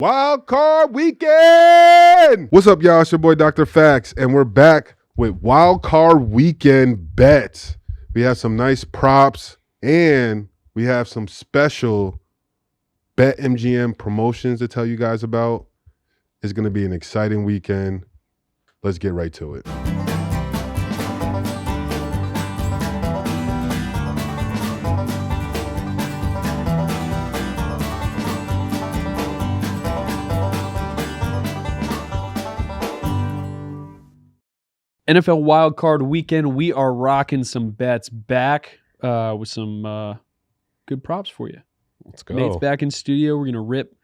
Wild Card Weekend! What's up, y'all? It's your boy, Dr. Fax, and we're back with Wild Card Weekend bets. We have some nice props, and we have some special BetMGM promotions to tell you guys about. It's going to be an exciting weekend. Let's get right to it. NFL Wildcard Weekend, we are rocking some bets back with some good props for you. Let's go. Nate's back in studio. We're going to rip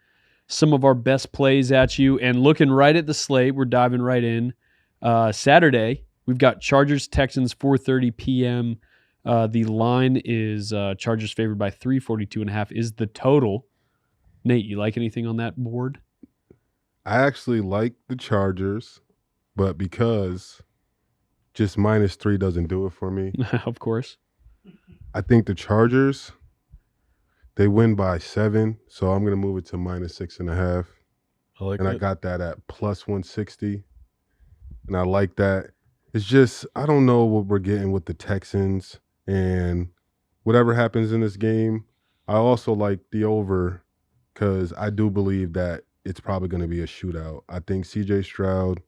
some of our best plays at you. And looking right at the slate, we're diving right in. Saturday, we've got Chargers-Texans, 4:30 p.m. The line is Chargers favored by 42.5 is the total. Nate, you like anything on that board? I actually like the Chargers, but because just -3 doesn't do it for me. Of course. I think the Chargers, they win by 7, so I'm going to move it to -6.5. I like and it. I got that at +160, and I like that. It's just, I don't know what we're getting with the Texans, and whatever happens in this game, I also like the over because I do believe that it's probably going to be a shootout. I think C.J. Stroud,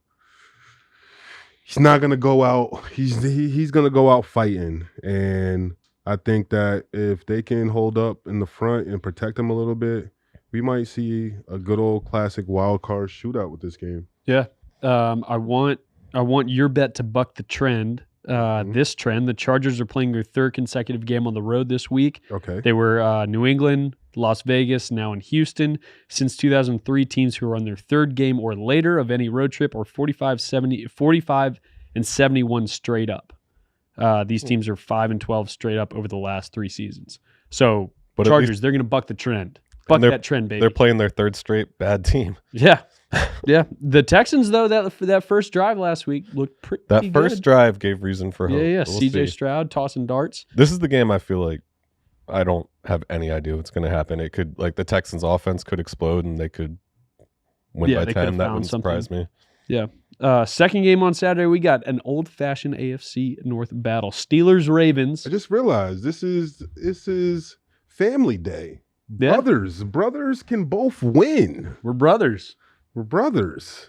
he's not going to go out. He's going to go out fighting, and I think that if they can hold up in the front and protect him a little bit, we might see a good old classic wild card shootout with this game. Yeah. I want your bet to buck the trend. This trend, the Chargers are playing their third consecutive game on the road this week. Okay. They were New England, Las Vegas, now in Houston. Since 2003, teams who are on their third game or later of any road trip are 45 and 71 straight up. These teams are 5-12 straight up over the last 3 seasons. So But Chargers, they're going to buck the trend. Buck that trend, baby. They're playing their third straight bad team. Yeah. Yeah. The Texans, though, that first drive last week looked pretty That good. first drive gave reason for hope. Yeah. We'll C.J. see. Stroud tossing darts. This is the game I feel like I don't have any idea what's going to happen. It could, like, the Texans' offense could explode and they could win by they could 10. have That found wouldn't surprise me. Yeah. Second game on Saturday, we got an old-fashioned AFC North battle. Steelers-Ravens. I just realized this is family day. Yeah. Brothers can both win. We're brothers. We're brothers.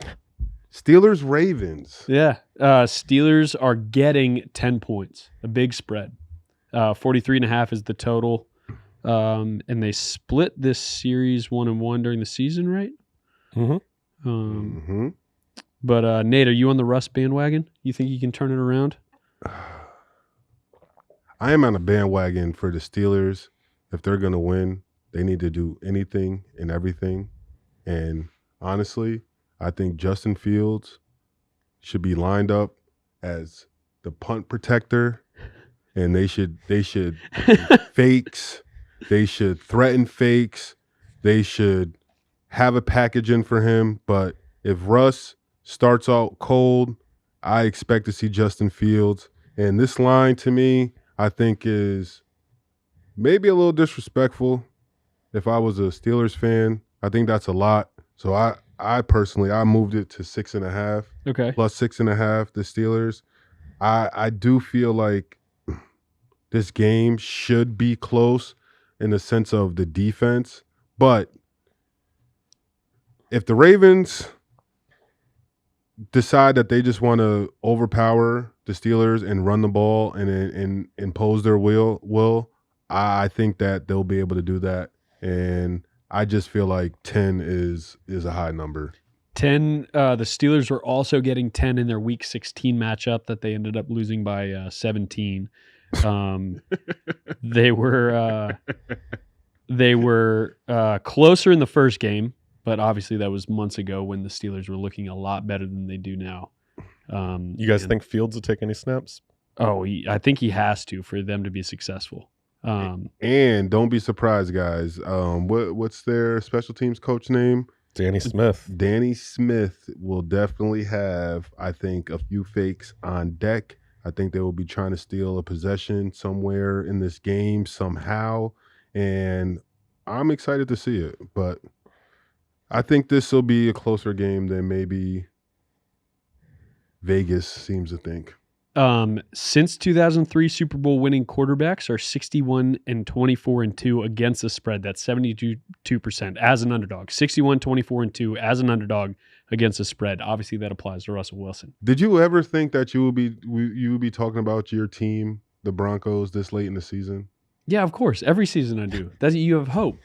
Steelers, Ravens. Yeah. Steelers are getting 10 points, a big spread. 43.5 is the total. And they split this series 1-1 during the season, right? Mm-hmm. But Nate, are you on the Russ bandwagon? You think you can turn it around? I am on a bandwagon for the Steelers. If they're going to win, they need to do anything and everything. And honestly, I think Justin Fields should be lined up as the punt protector, and they should fakes. They should threaten fakes. They should have a package in for him. But if Russ starts out cold, I expect to see Justin Fields. And this line, to me, I think is maybe a little disrespectful. If I was a Steelers fan, I think that's a lot. So I personally, I moved it to 6.5. Okay. Plus 6.5, the Steelers. I do feel like this game should be close in the sense of the defense. But if the Ravens decide that they just want to overpower the Steelers and run the ball and impose their will, I think that they'll be able to do that. And I just feel like 10 is a high number. 10. The Steelers were also getting 10 in their Week 16 matchup that they ended up losing by 17. They were closer in the first game, but obviously that was months ago when the Steelers were looking a lot better than they do now. You guys think Fields will take any snaps? Oh, I think he has to for them to be successful. And don't be surprised, guys. What's their special teams coach name? Danny Smith. Danny Smith will definitely have, I think, a few fakes on deck. I think they will be trying to steal a possession somewhere in this game somehow. And I'm excited to see it. But I think this will be a closer game than maybe Vegas seems to think. Since 2003, Super Bowl winning quarterbacks are 61 and 24 and 2 against the spread. That's 72% as an underdog. 61, 24 and 2 as an underdog against the spread. Obviously, that applies to Russell Wilson. Did you ever think that you would be talking about your team, the Broncos, this late in the season? Yeah, of course. Every season I do. That's you have hope.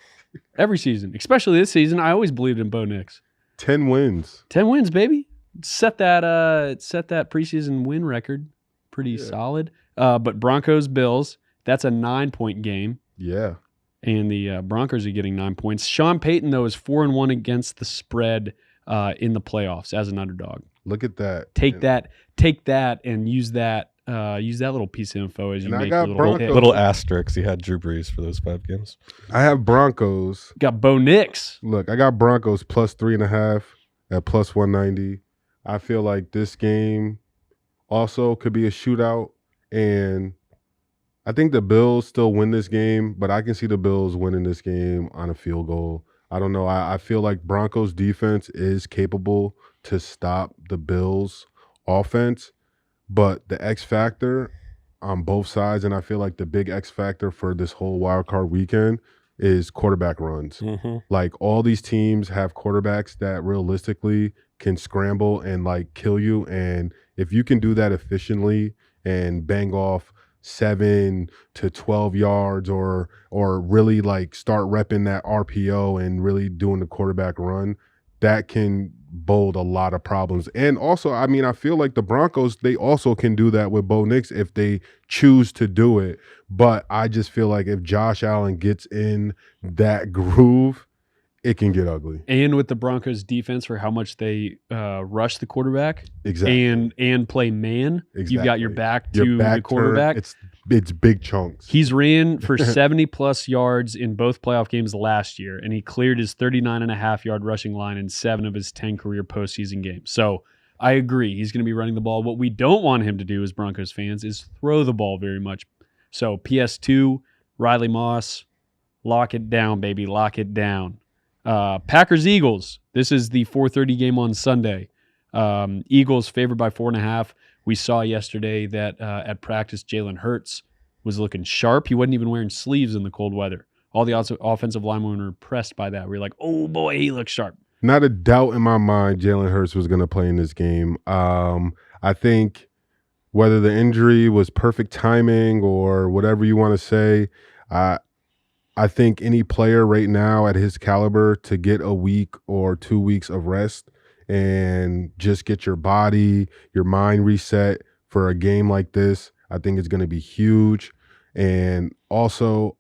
Every season, especially this season, I always believed in Bo Nix. 10 wins. 10 wins, baby. Set that preseason win record. Pretty solid. But Broncos Bills, that's a 9-point game. Yeah. And the Broncos are getting 9 points. Sean Payton, though, is 4-1 against the spread in the playoffs as an underdog. Look at that. Take that, and use that little piece of info as you make a little asterisks. He had Drew Brees for those 5 games. I have Broncos. Got Bo Nix. Look, I got Broncos plus 3.5 at plus 190. I feel like this game also could be a shootout, and I think the Bills still win this game, but I can see the Bills winning this game on a field goal. I don't know. I feel like Broncos defense is capable to stop the Bills offense, but the X factor on both sides, and I feel like the big X factor for this whole wild card weekend is quarterback runs. Mm-hmm. Like all these teams have quarterbacks that realistically can scramble and like kill you, and if you can do that efficiently and bang off 7 to 12 yards or really like start repping that RPO and really doing the quarterback run, that can bode a lot of problems. And also, I mean, I feel like the Broncos, they also can do that with Bo Nix if they choose to do it. But I just feel like if Josh Allen gets in that groove, it can get ugly. And with the Broncos defense for how much they rush the quarterback, exactly, and play man, exactly. You've got your back to the quarterback. It's big chunks. He's ran for 70 plus yards in both playoff games last year, and he cleared his 39.5 yard rushing line in 7 of his 10 career postseason games. So I agree, he's going to be running the ball. What we don't want him to do as Broncos fans is throw the ball very much. So PS2, Riley Moss, lock it down, baby, lock it down. Packers-Eagles. This is the 4:30 game on Sunday. Eagles favored by 4.5. We saw yesterday that at practice, Jalen Hurts was looking sharp. He wasn't even wearing sleeves in the cold weather. All the offensive linemen were impressed by that. We were like, oh boy, he looks sharp. Not a doubt in my mind Jalen Hurts was going to play in this game. I think whether the injury was perfect timing or whatever you want to say, I think any player right now at his caliber to get a week or 2 weeks of rest and just get your body, your mind reset for a game like this, I think it's going to be huge. And also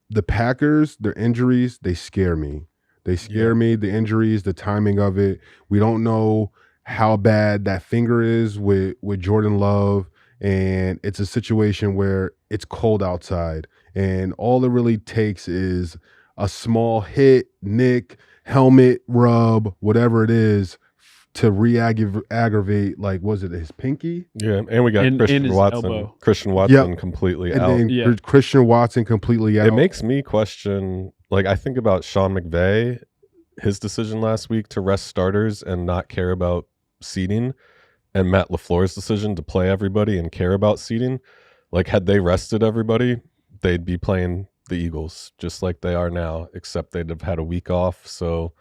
the Packers, their injuries, they scare me. They scare me, the injuries, the timing of it. We don't know how bad that finger is with Jordan Love, and it's a situation where it's cold outside. And all it really takes is a small hit, nick, helmet rub, whatever it is, to re-aggravate, like, was it his pinky? Yeah, and we got Christian Watson. Elbow. Christian Watson completely and out. Then Christian Watson completely out. It makes me question, like, I think about Sean McVay, his decision last week to rest starters and not care about seeding, and Matt LaFleur's decision to play everybody and care about seeding. Like, had they rested everybody, they'd be playing the Eagles just like they are now, except they'd have had a week off. So,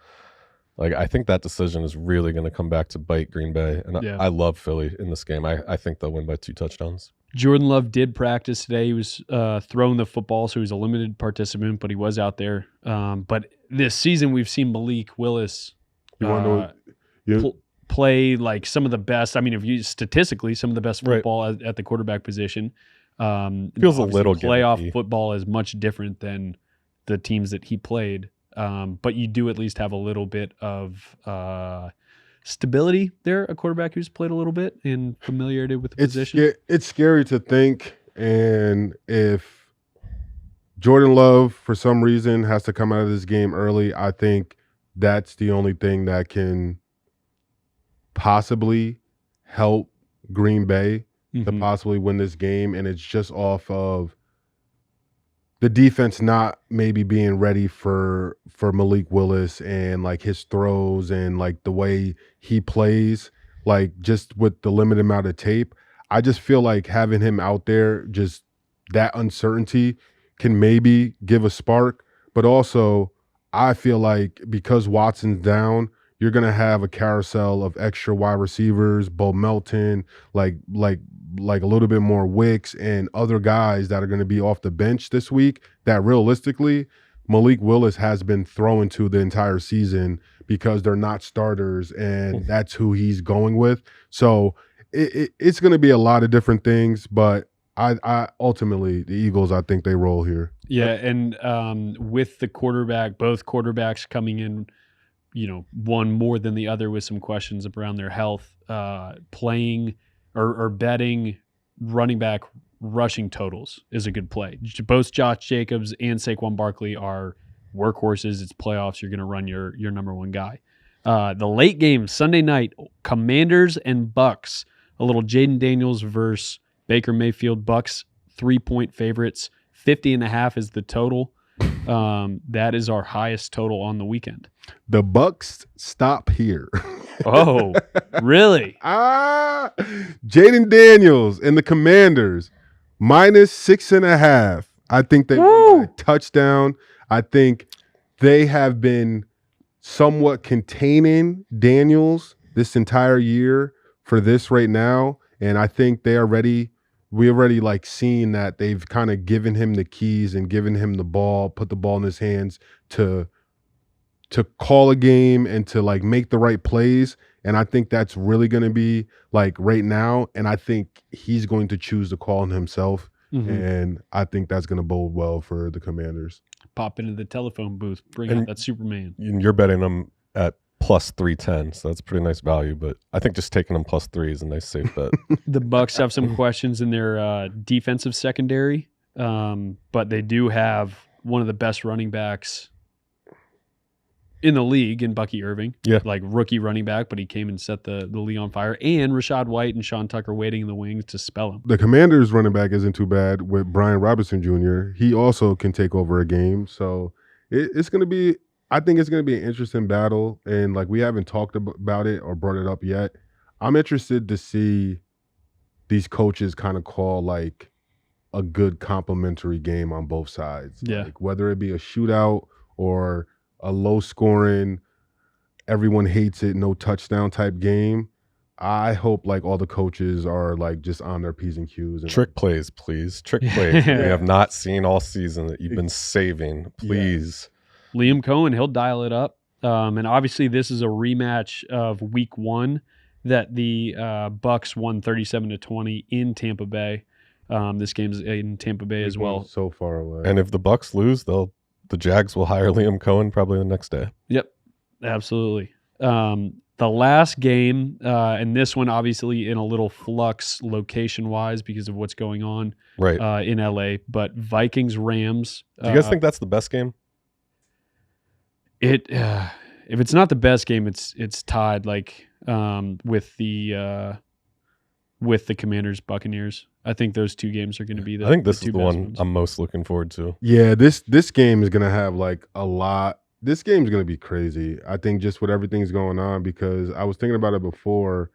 like, I think that decision is really going to come back to bite Green Bay. And I love Philly in this game. I think they'll win by 2 touchdowns. Jordan Love did practice today. He was throwing the football, so he was a limited participant, but he was out there. But this season, we've seen Malik Willis play like some of the best. I mean, if you statistically, some of the best football at the quarterback position. Feels a little playoff gimmicky. Football is much different than the teams that he played. But you do at least have a little bit of stability there, a quarterback who's played a little bit and familiarity with the position. It's scary to think, and if Jordan Love, for some reason, has to come out of this game early, I think that's the only thing that can possibly help Green Bay to possibly win this game, and it's just off of the defense not maybe being ready for Malik Willis and like his throws and like the way he plays, like just with the limited amount of tape. I just feel like having him out there, just that uncertainty can maybe give a spark. But also, I feel like because Watson's down, you're gonna have a carousel of extra wide receivers, Bo Melton, like a little bit more Wicks and other guys that are going to be off the bench this week that realistically Malik Willis has been thrown to the entire season because they're not starters and that's who he's going with. So it's going to be a lot of different things, but I ultimately the Eagles, I think they roll here. Yeah, and with the quarterback, both quarterbacks coming in, one more than the other with some questions around their health, playing or betting running back rushing totals is a good play. Both Josh Jacobs and Saquon Barkley are workhorses. It's playoffs. You're going to run your number one guy. The late game, Sunday night, Commanders and Bucks. A little Jaden Daniels versus Baker Mayfield. Bucks 3-point favorites. 50.5 is the total. That is our highest total on the weekend. The Bucks stop here. Oh, really? Jaden Daniels and the Commanders -6.5. I think they won a touchdown. I think they have been somewhat containing Daniels this entire year for this right now, and I think they are ready. We already like seen that they've kind of given him the keys and given him the ball, put the ball in his hands to call a game and to like make the right plays. And I think that's really going to be like right now. And I think he's going to choose to call on himself. Mm-hmm. And I think that's going to bode well for the Commanders. Pop into the telephone booth, bring out that Superman. And you're betting them at +310, so that's pretty nice value. But I think just taking them +3 is a nice safe bet. The Bucks have some questions in their defensive secondary, but they do have one of the best running backs in the league in Bucky Irving. Yeah. Like rookie running back, but he came and set the league on fire. And Rashad White and Sean Tucker waiting in the wings to spell him. The Commanders running back isn't too bad with Brian Robinson Jr. He also can take over a game. So it's going to be, I think it's going to be an interesting battle. And like we haven't talked about it or brought it up yet. I'm interested to see these coaches kind of call like a good complementary game on both sides. Yeah. Like whether it be a shootout or a low scoring, everyone hates it, no touchdown type game. I hope like all the coaches are like just on their P's and Q's. And trick plays, please. Trick plays. We have not seen all season that you've been saving. Please. Yeah. Liam Cohen, he'll dial it up. And obviously this is a rematch of week 1 that the Bucks won 37-20 in Tampa Bay. This game's in Tampa Bay as well. So far away. And if the Bucks lose, the Jags will hire Liam Cohen probably the next day. Yep, absolutely. The last game, and this one obviously in a little flux location-wise because of what's going on in LA, but Vikings-Rams. Do you guys think that's the best game? If it's not the best game, it's tied like with the Commanders-Buccaneers. I think those two games are going to be I think this is the one I'm most looking forward to. Yeah, this game is going to have like a lot. This game is going to be crazy. I think just with everything's going on, because I was thinking about it before,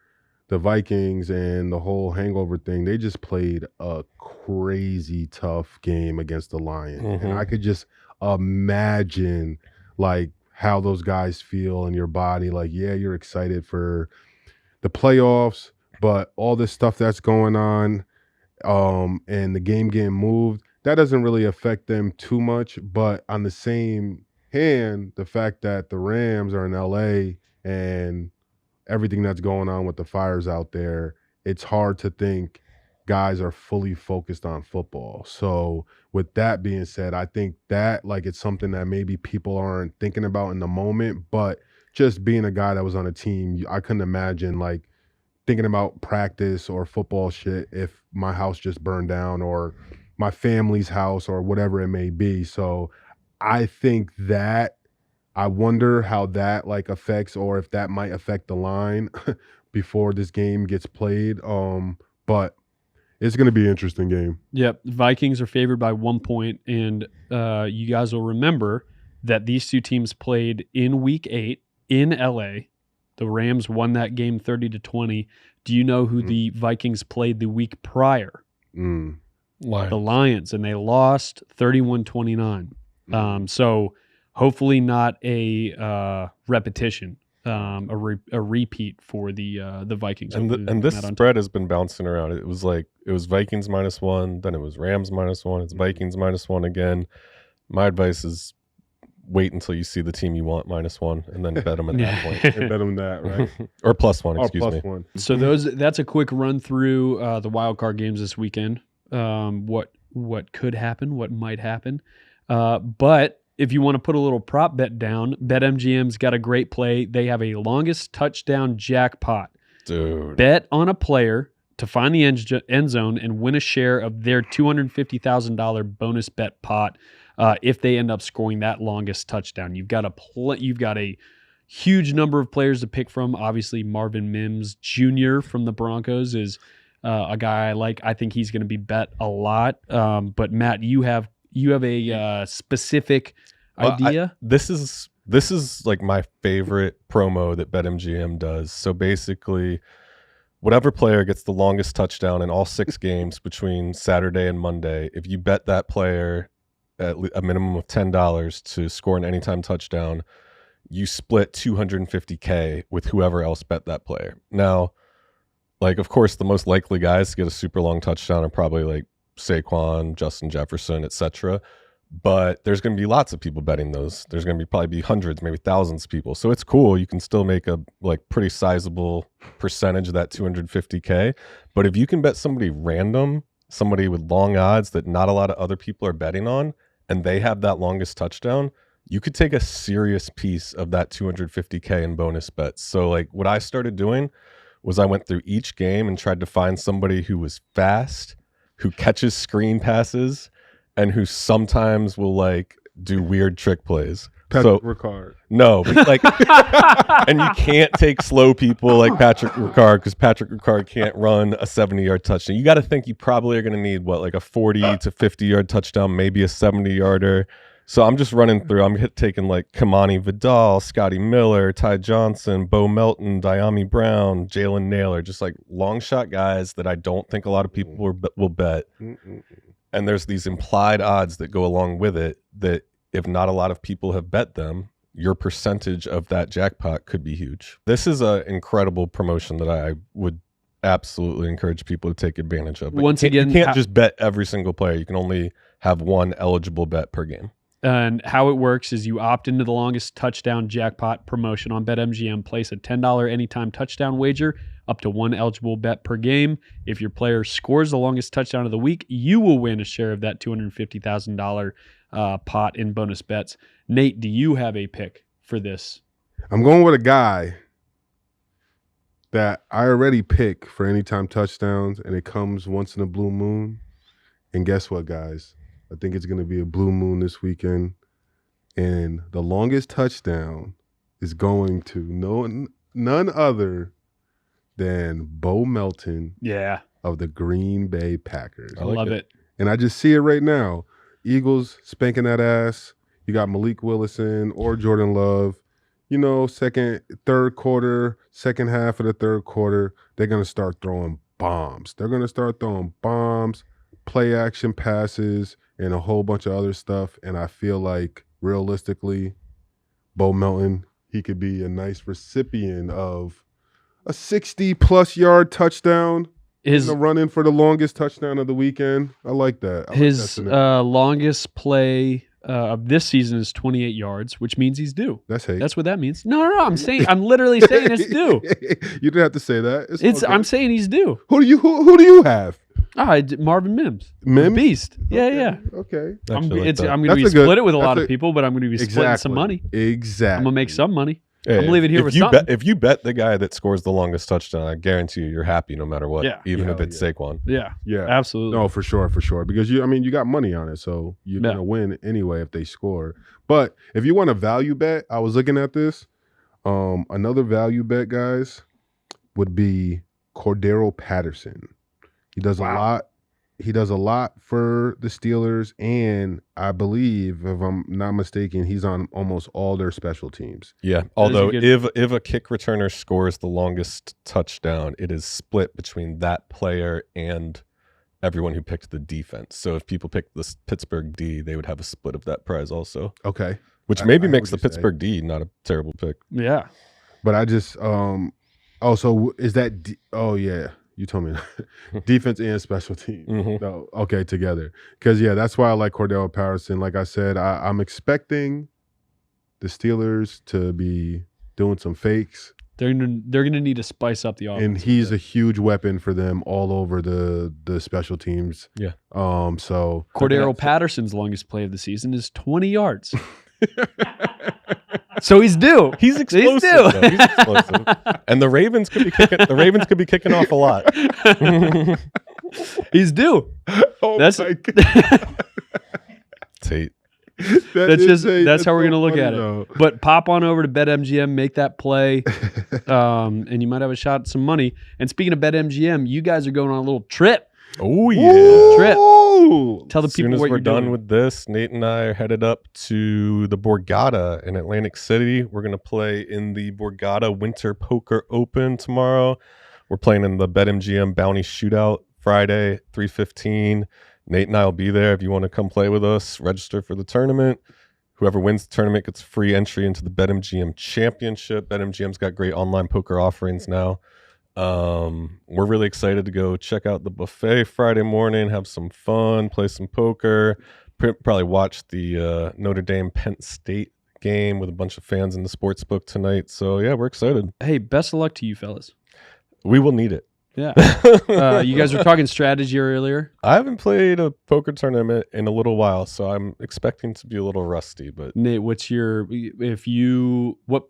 the Vikings and the whole hangover thing, they just played a crazy tough game against the Lions. Mm-hmm. And I could just imagine like how those guys feel in your body. Like, yeah, you're excited for the playoffs, but all this stuff that's going on, and the game getting moved, that doesn't really affect them too much. But on the same hand, the fact that the Rams are in LA and everything that's going on with the fires out there, it's hard to think guys are fully focused on football. So with that being said, I think that like it's something that maybe people aren't thinking about in the moment, but just being a guy that was on a team, I couldn't imagine like thinking about practice or football shit if my house just burned down or my family's house or whatever it may be. So I think that I wonder how that like affects, or if that might affect the line before this game gets played. But It's going to be an interesting game. Yep. Vikings are favored by 1 point. And you guys will remember that these two teams played in week 8 in LA. The Rams won that game 30-20. Do you know who the Vikings played the week prior? Lions. The Lions, and they lost 31-29. So hopefully not a repetition, a repeat for the Vikings. And this spread has been bouncing around. It was Vikings -1, then it was Rams -1, it's Vikings -1 again. My advice is wait until you see the team you want -1 and then bet them at that point. And bet them that, right? Or +1, excuse me. +1. So that's a quick run through the wild card games this weekend. What could happen, what might happen. But if you want to put a little prop bet down, BetMGM's got a great play. They have a longest touchdown jackpot. Dude. Bet on a player to find the end zone and win a share of their $250,000 bonus bet pot if they end up scoring that longest touchdown. You've got a huge number of players to pick from. Obviously, Marvin Mims Jr. from the Broncos is a guy I like. I think he's going to be bet a lot. But Matt, you have a specific idea? This is like my favorite promo that BetMGM does. So basically, whatever player gets the longest touchdown in all 6 games between Saturday and Monday, if you bet that player at a minimum of $10 to score an anytime touchdown, you split $250K with whoever else bet that player. Now, like, of course, the most likely guys to get a super long touchdown are probably like Saquon, Justin Jefferson, etc. But there's going to be lots of people betting those. There's going to probably hundreds, maybe thousands of people. So it's cool. You can still make a pretty sizable percentage of that $250K. But if you can bet somebody random, somebody with long odds that not a lot of other people are betting on, and they have that longest touchdown, you could take a serious piece of that $250K in bonus bets. So like what I started doing was I went through each game and tried to find somebody who was fast, who catches screen passes, and who sometimes will like do weird trick plays. Patrick Ricard. No, but like, and you can't take slow people like Patrick Ricard because Patrick Ricard can't run a 70-yard touchdown. You got to think you probably are going to need like a 40 to 50-yard touchdown, maybe a 70-yarder. So I'm just running through. I'm taking like Kamani Vidal, Scotty Miller, Ty Johnson, Bo Melton, Diami Brown, Jalen Naylor, just like long shot guys that I don't think a lot of people will bet. And there's these implied odds that go along with it that if not a lot of people have bet them, your percentage of that jackpot could be huge. This is an incredible promotion that I would absolutely encourage people to take advantage of. But Once again, you can't just bet every single player. You can only have one eligible bet per game. And how it works is you opt into the longest touchdown jackpot promotion on BetMGM. Place a $10 anytime touchdown wager up to one eligible bet per game. If your player scores the longest touchdown of the week, you will win a share of that $250,000 pot in bonus bets. Nate, do you have a pick for this? I'm going with a guy that I already pick for anytime touchdowns, and it comes once in a blue moon. And guess what, guys? I think it's going to be a blue moon this weekend. And the longest touchdown is going to none other than Bo Melton of the Green Bay Packers. I love it. And I just see it right now. Eagles spanking that ass. You got Malik Willison or Jordan Love. You know, third quarter, second half of the third quarter, they're going to start throwing bombs. They're going to start throwing bombs, play action passes, and a whole bunch of other stuff. And I feel like, realistically, Bo Melton, he could be a nice recipient of a 60-plus yard touchdown. His run-in for the longest touchdown of the weekend. I like that. His longest play of this season is 28 yards, which means he's due. That's hate. That's what that means. No. I'm literally saying it's due. You didn't have to say that. I'm saying he's due. Who do you have? Marvin Mims. Mims? Beast. Yeah. Okay. I'm going to be split it with a lot of people, but I'm going to be splitting some money. Exactly. I'm going to make some money. Hey, I'm leaving here with something. If you bet the guy that scores the longest touchdown, I guarantee you're happy no matter what, even if it's Saquon. Yeah, absolutely. No, for sure. Because you got money on it, so you're going to win anyway if they score. But if you want a value bet, I was looking at this. Another value bet, guys, would be Cordero Patterson. He does a lot He does a lot for the Steelers, and I believe, if I'm not mistaken, he's on almost all their special teams. Yeah. Although if a kick returner scores the longest touchdown, it is split between that player and everyone who picked the defense. So if people picked the Pittsburgh D, they would have a split of that prize also. Okay. Which maybe makes the Pittsburgh D not a terrible pick. Yeah. But I just so is that oh yeah, you told me defense and special team. Mm-hmm. No, okay, together. Because that's why I like Cordell Patterson. Like I said, I'm expecting the Steelers to be doing some fakes. They're gonna need to spice up the offense. And he's a huge weapon for them all over the special teams. Yeah. So Cordero Patterson's longest play of the season is 20 yards. So he's due. He's explosive. He's explosive. And the Ravens could be kicking off a lot. He's due. Oh That's my God. Tate. That's how we're gonna look at it. But pop on over to BetMGM, make that play, and you might have a shot at some money. And speaking of BetMGM, you guys are going on a little trip. Oh yeah, trip. Tell the as soon people as what we're you're done doing. with this, Nate and I are headed up to the Borgata in Atlantic City. We're going to play in the Borgata Winter Poker Open tomorrow. We're playing in the BetMGM Bounty Shootout Friday, 3:15. Nate and I will be there if you want to come play with us. Register for the tournament. Whoever wins the tournament gets free entry into the BetMGM Championship. BetMGM's got great online poker offerings now. We're really excited to go check out the buffet Friday morning, have some fun, play some poker, probably watch the Notre Dame Penn State game with a bunch of fans in the sports book tonight. So yeah, we're excited. Hey, best of luck to you fellas. We will need it. Yeah. You guys were talking strategy earlier. I haven't played a poker tournament in a little while, so I'm expecting to be a little rusty. But Nate, what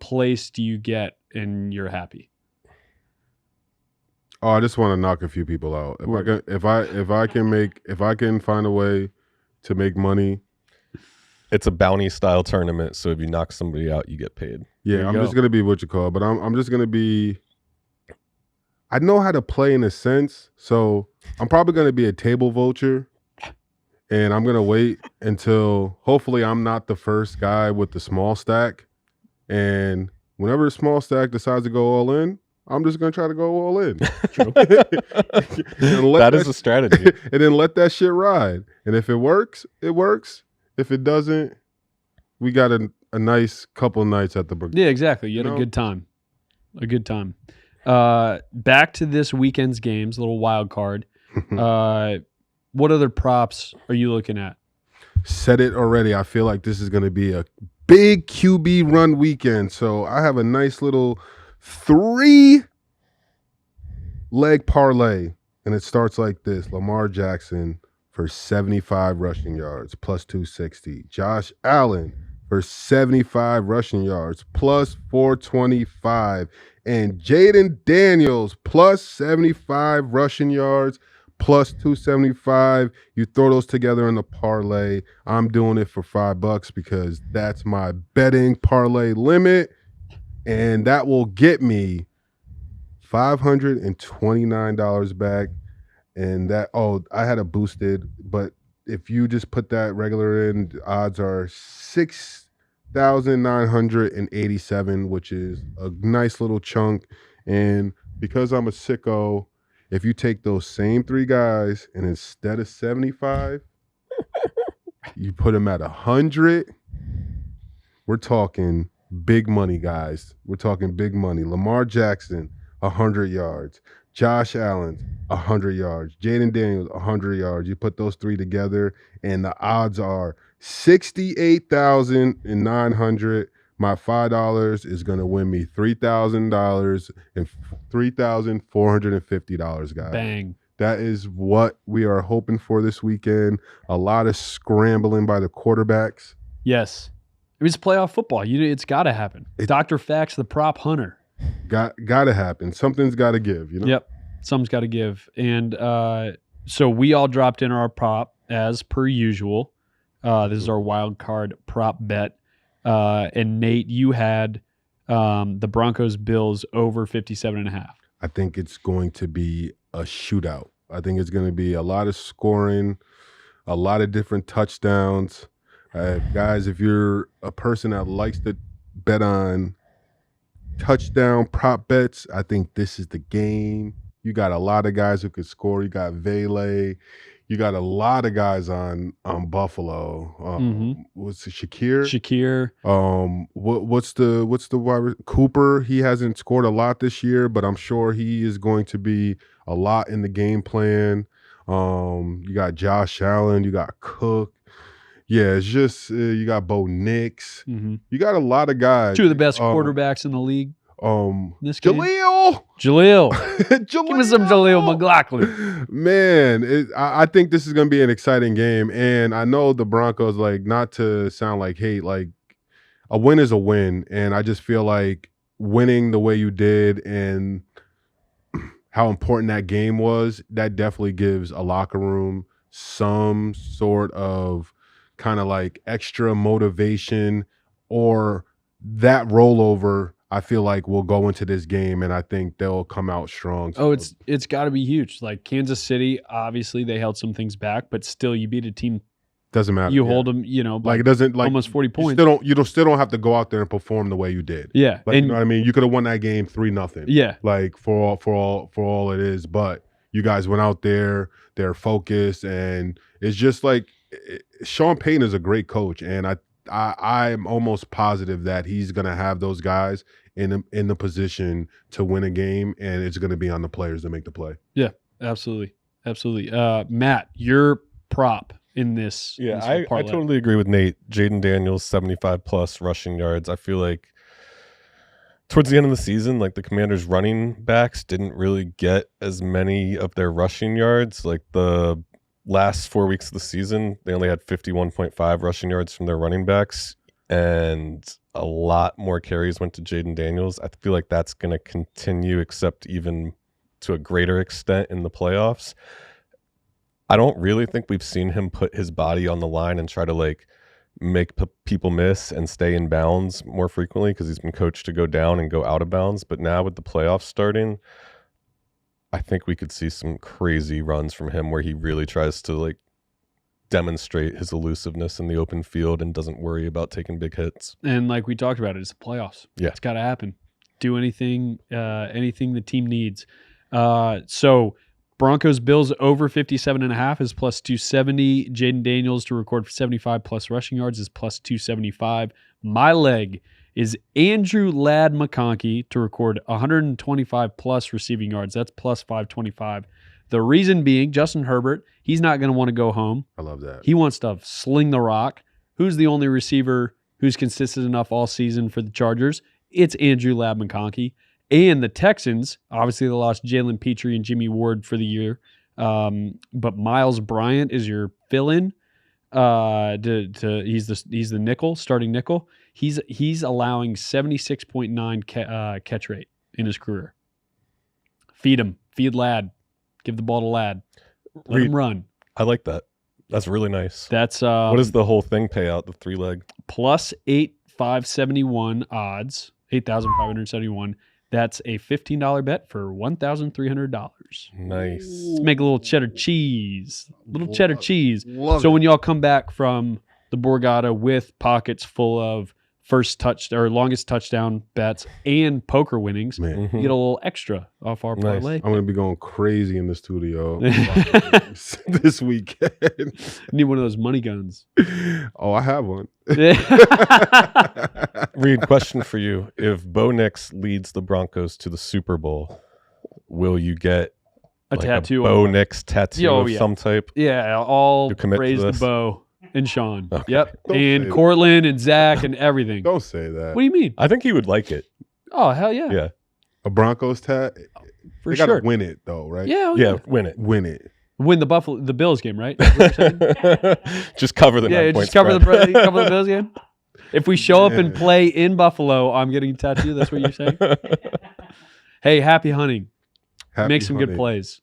place do you get and you're happy? Oh, I just want to knock a few people out. If I can find a way to make money, it's a bounty style tournament. So if you knock somebody out, you get paid. Yeah, I'm just gonna be what you call, but I'm just gonna be. I know how to play in a sense, so I'm probably gonna be a table vulture, and I'm gonna wait until hopefully I'm not the first guy with the small stack, and whenever the small stack decides to go all in, I'm just gonna try to go all in. That is a strategy. And then let that shit ride. And if it works, it works. If it doesn't, we got a nice couple nights at the Brook. Yeah, exactly. You had a good time. A good time. Back to this weekend's games, a little wild card. What other props are you looking at? Said it already. I feel like this is gonna be a big QB run weekend. So I have a nice little 3-leg parlay, and it starts like this: Lamar Jackson for 75 rushing yards plus 260, Josh Allen for 75 rushing yards plus 425, and Jaden Daniels plus 75 rushing yards plus 275. You throw those together in the parlay. I'm doing it for $5 because that's my betting parlay limit. And that will get me $529 back. And I had a boosted, but if you just put that regular in, the odds are 6,987, which is a nice little chunk. And because I'm a sicko, if you take those same 3 guys and instead of 75, you put them at 100, we're talking big money, guys. We're talking big money. Lamar Jackson, 100 yards. Josh Allen, 100 yards. Jaden Daniels, 100 yards. You put those 3 together, and the odds are 68,900. My $5 is going to win me $3,000 and $3,450, guys. Bang. That is what we are hoping for this weekend. A lot of scrambling by the quarterbacks. Yes. It was playoff football. It's got to happen. Dr. Fax, the prop hunter. Got to happen. Something's got to give, Yep. Something's got to give. And so we all dropped in our prop as per usual. This is our wild card prop bet. And Nate, you had the Broncos Bills over 57.5. I think it's going to be a shootout. I think it's going to be a lot of scoring, a lot of different touchdowns. Guys, if you're a person that likes to bet on touchdown prop bets, I think this is the game. You got a lot of guys who could score. You got Vele. You got a lot of guys on Buffalo. What's it, Shakir. What's the wide Cooper? He hasn't scored a lot this year, but I'm sure he is going to be a lot in the game plan. You got Josh Allen. You got Cook. Yeah, it's just you got Bo Nix. You got a lot of guys. Two of the best quarterbacks in the league. This game. Jaleel. Give me some Jaleel McLaughlin. Man, I think this is going to be an exciting game. And I know the Broncos, like, not to sound like hate, like, a win is a win. And I just feel like winning the way you did and how important that game was, that definitely gives a locker room some sort of kind of like extra motivation, or that rollover, I feel like will go into this game, and I think they'll come out strong. Oh, it's got to be huge. Like Kansas City, obviously they held some things back, but still, you beat a team. Doesn't matter. You hold them, like it doesn't like almost 40 points. You still don't have to go out there and perform the way you did. Yeah, like, you know what I mean. You could have won that game 3-0. Yeah, like for all it is, but you guys went out there. They're focused, and it's just like Sean Payton is a great coach, and I'm almost positive that he's gonna have those guys in the position to win a game, and it's gonna be on the players to make the play. Yeah, absolutely. Matt, your prop in this. Yeah, this I totally agree with Nate. Jaden Daniels, 75+ rushing yards. I feel like towards the end of the season, like the Commanders' running backs didn't really get as many of their rushing yards. Like the last 4 weeks of the season, they only had 51.5 rushing yards from their running backs, and a lot more carries went to Jaden Daniels. I feel like that's going to continue, except even to a greater extent in the playoffs. I don't really think we've seen him put his body on the line and try to like make people miss and stay in bounds more frequently, because he's been coached to go down and go out of bounds. But now with the playoffs starting, I think we could see some crazy runs from him where he really tries to like demonstrate his elusiveness in the open field and doesn't worry about taking big hits. And like we talked about, it's the playoffs. Yeah, it's got to happen. Do anything the team needs. So Broncos Bills over 57.5 is plus 270. Jaden Daniels to record 75+ rushing yards is plus 275. My leg is Andrew Ladd McConkey to record 125+ receiving yards. That's plus 525. The reason being, Justin Herbert, he's not going to want to go home. I love that. He wants to sling the rock. Who's the only receiver who's consistent enough all season for the Chargers? It's Andrew Ladd McConkey. And the Texans, obviously they lost Jalen Petrie and Jimmy Ward for the year. But Miles Bryant is your fill-in. He's the nickel, starting nickel. He's allowing 76.9 catch rate in his career. Feed him. Feed Ladd. Give the ball to Ladd. Let him run. I like that. That's really nice. That's what does the whole thing pay out, the 3-leg? Plus 8,571 odds. 8,571. That's a $15 bet for $1,300. Nice. Let's make a little cheddar cheese. Cheddar cheese. Love so it. when y'all come back from the Borgata with pockets full of longest touchdown bets and poker winnings, Man. you get a little extra off our parlay. I'm going to be going crazy in the studio this weekend. Need one of those money guns. Oh, I have one. Reed, question for you. If Bo Nix leads the Broncos to the Super Bowl, will you get a tattoo? A Bo Nix tattoo of some type? Yeah, all to commit praise to the this? Bo and Sean. Okay. Yep. Don't And say that. Cortland and Zach and everything. Don't say that. What do you mean? I think he would like it. Oh, hell yeah. Yeah. A Broncos tat? For They sure. gotta win it though, right? Yeah, Yeah, win it. Win it. Win the Bills game, right? Is that what you're saying? Just cover the 9 Yeah, point just cover spread. the Bills game. If we show up and play in Buffalo, I'm getting a tattoo. That's what you're saying? Hey, happy hunting. Happy Make some good hunting. plays.